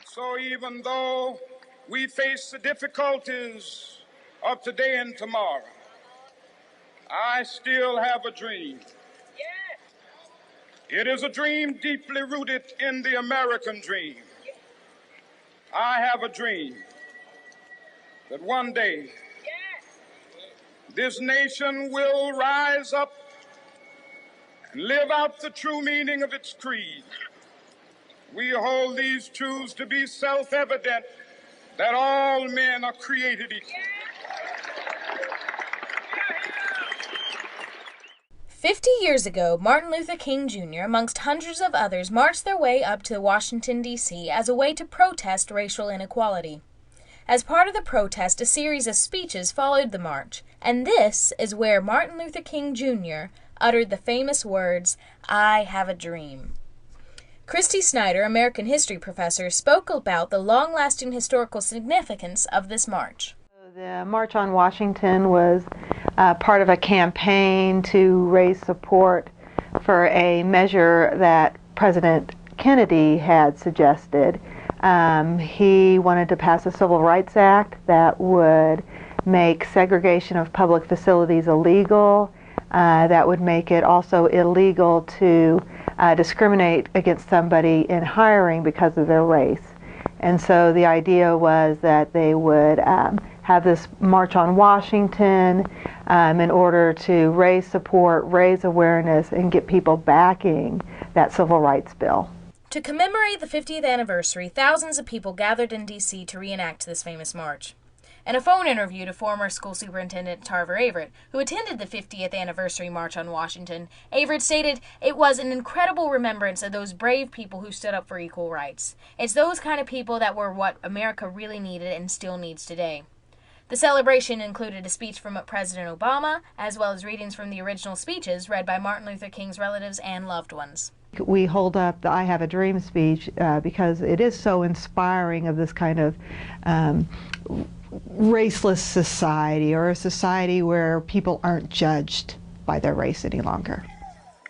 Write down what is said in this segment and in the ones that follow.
So even though we face the difficulties of today and tomorrow, I still have a dream. It is a dream deeply rooted in the American dream. I have a dream that one day this nation will rise up and live out the true meaning of its creed. We hold these truths to be self-evident, that all men are created equal. 50 years ago, Martin Luther King Jr., amongst hundreds of others, marched their way up to Washington, D.C. as a way to protest racial inequality. As part of the protest, a series of speeches followed the march, and this is where Martin Luther King Jr. uttered the famous words, "I have a dream." Christy Snyder, American history professor, spoke about the long-lasting historical significance of this march. The March on Washington was part of a campaign to raise support for a measure that President Kennedy had suggested. He wanted to pass a Civil Rights Act that would make segregation of public facilities illegal, that would make it also illegal to discriminate against somebody in hiring because of their race. And so the idea was that they would have this March on Washington in order to raise support, raise awareness, and get people backing that civil rights bill. To commemorate the 50th anniversary, thousands of people gathered in D.C. to reenact this famous march. In a phone interview to former school superintendent Tarver Everett, who attended the 50th anniversary March on Washington, Everett stated, "It was an incredible remembrance of those brave people who stood up for equal rights. It's those kind of people that were what America really needed and still needs today." The celebration included a speech from President Obama, as well as readings from the original speeches read by Martin Luther King's relatives and loved ones. We hold up the I Have a Dream speech because it is so inspiring of this kind of raceless society, or a society where people aren't judged by their race any longer.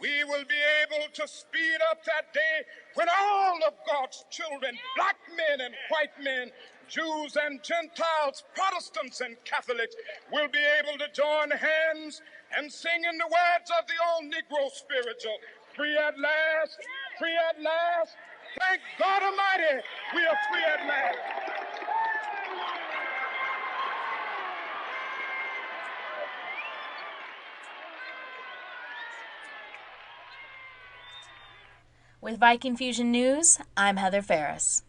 We will be able to speed up that day when all of God's children, black men and white men, Jews and Gentiles, Protestants and Catholics, will be able to join hands and sing in the words of the old Negro spiritual, "Free at last, free at last. Thank God Almighty, we are free at last." With Viking Fusion News, I'm Heather Ferris.